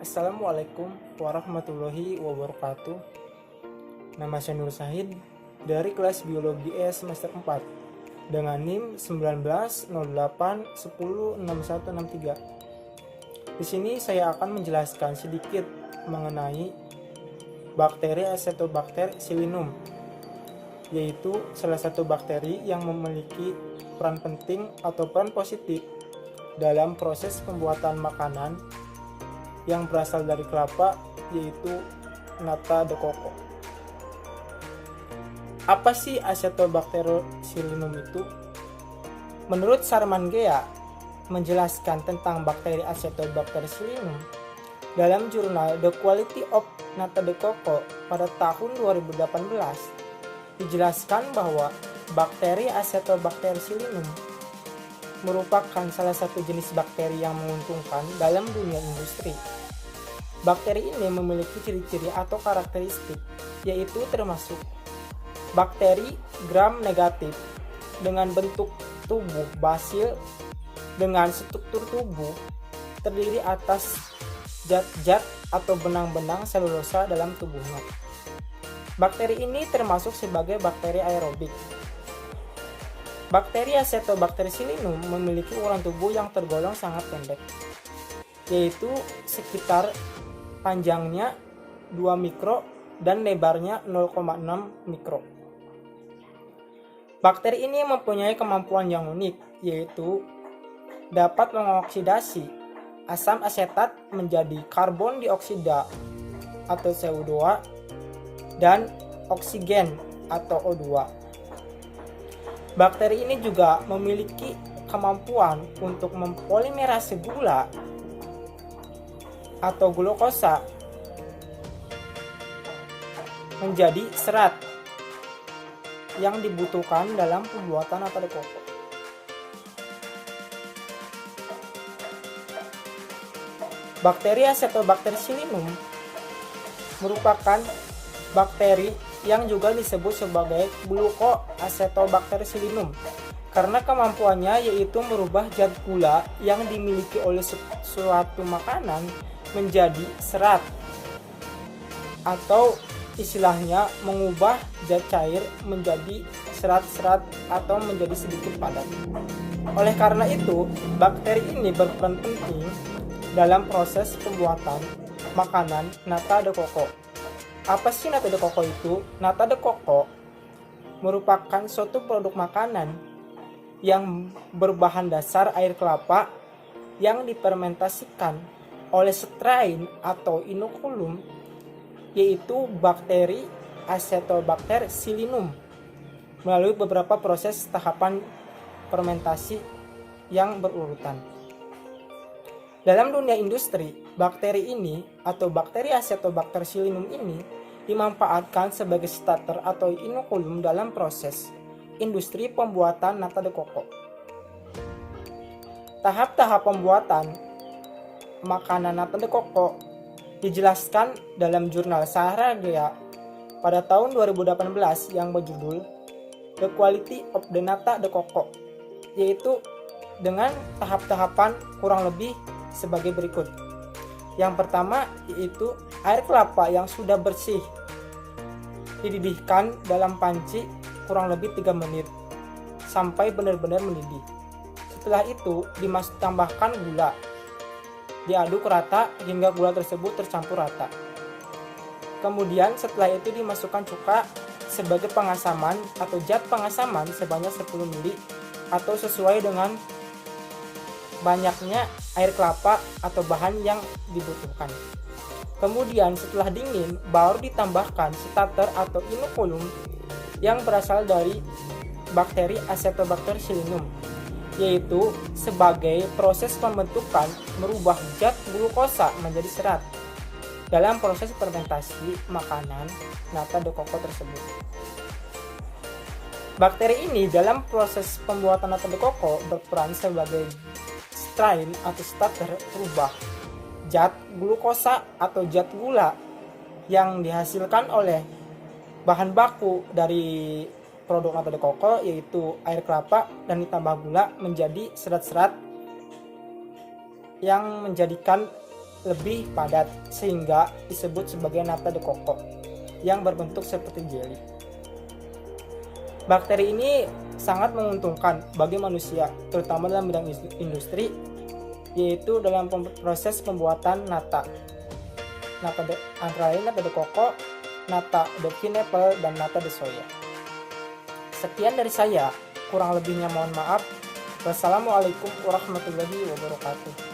Assalamualaikum warahmatullahi wabarakatuh. Nama saya Nur Sahid dari kelas Biologi E semester 4 dengan NIM 1908106163. Di sini saya akan menjelaskan sedikit mengenai bakteri Acetobacter silynum, yaitu salah satu bakteri yang memiliki peran penting atau peran positif dalam proses pembuatan makanan yang berasal dari kelapa, yaitu nata de coco. Apa sih Acetobacter silynum itu? Menurut Sharman Gea menjelaskan tentang bakteri Acetobacter silynum dalam jurnal The Quality of Nata de Coco pada tahun 2018, dijelaskan bahwa bakteri Acetobacter silynum merupakan salah satu jenis bakteri yang menguntungkan dalam dunia industri. Bakteri ini memiliki ciri-ciri atau karakteristik, yaitu termasuk bakteri gram negatif dengan bentuk tubuh basil dengan struktur tubuh terdiri atas zat-zat atau benang-benang selulosa dalam tubuhnya. Bakteri ini termasuk sebagai bakteri aerobik. Bakteri Acetobacter silynum memiliki ukuran tubuh yang tergolong sangat pendek, yaitu sekitar panjangnya 2 mikro dan lebarnya 0,6 mikro. Bakteri ini mempunyai kemampuan yang unik, yaitu dapat mengoksidasi asam asetat menjadi karbon dioksida atau CO2 dan oksigen atau O2. Bakteri ini juga memiliki kemampuan untuk mempolimerase gula atau glukosa menjadi serat yang dibutuhkan dalam pembuatan nata de coco. Bakteri Acetobacter silynum merupakan bakteri yang juga disebut sebagai Glucoacetobacter silynum karena kemampuannya yaitu merubah zat gula yang dimiliki oleh suatu makanan menjadi serat, atau istilahnya mengubah zat cair menjadi serat-serat atau menjadi sedikit padat. Oleh karena itu, bakteri ini berperan penting dalam proses pembuatan makanan nata de coco. Apa sih nata de coco itu? Nata de coco merupakan suatu produk makanan yang berbahan dasar air kelapa yang difermentasikan oleh strain atau inokulum, yaitu bakteri Acetobacter silynum melalui beberapa proses tahapan fermentasi yang berurutan. Dalam dunia industri, bakteri ini atau bakteri Acetobacter silynum ini dimanfaatkan sebagai starter atau inokulum dalam proses industri pembuatan nata de coco. Tahap-tahap pembuatan makanan nata de coco dijelaskan dalam jurnal Sharman Gea pada tahun 2018 yang berjudul The Quality of the Nata de Coco, yaitu dengan tahap-tahapan kurang lebih sebagai berikut. Yang pertama yaitu air kelapa yang sudah bersih dididihkan dalam panci kurang lebih 3 menit sampai benar-benar mendidih. Setelah itu tambahkan gula, diaduk rata hingga gula tersebut tercampur rata. Kemudian setelah itu dimasukkan cuka sebagai pengasaman atau zat pengasaman sebanyak 10 ml atau sesuai dengan banyaknya air kelapa atau bahan yang dibutuhkan. Kemudian setelah dingin baru ditambahkan starter atau inokulum yang berasal dari bakteri Acetobacter silynum, yaitu sebagai proses pembentukan merubah zat glukosa menjadi serat dalam proses fermentasi makanan nata de coco tersebut. Bakteri ini dalam proses pembuatan nata de coco berperan sebagai strain atau starter merubah zat glukosa atau zat gula yang dihasilkan oleh bahan baku dari produk nata de coco, yaitu air kelapa dan ditambah gula, menjadi serat-serat yang menjadikan lebih padat sehingga disebut sebagai nata de coco yang berbentuk seperti jelly. Bakteri ini sangat menguntungkan bagi manusia, terutama dalam bidang industri, yaitu dalam proses pembuatan nata antara lain nata de coco, nata de pineapple, dan nata de soya. Sekian dari saya, kurang lebihnya mohon maaf. Wassalamualaikum warahmatullahi wabarakatuh.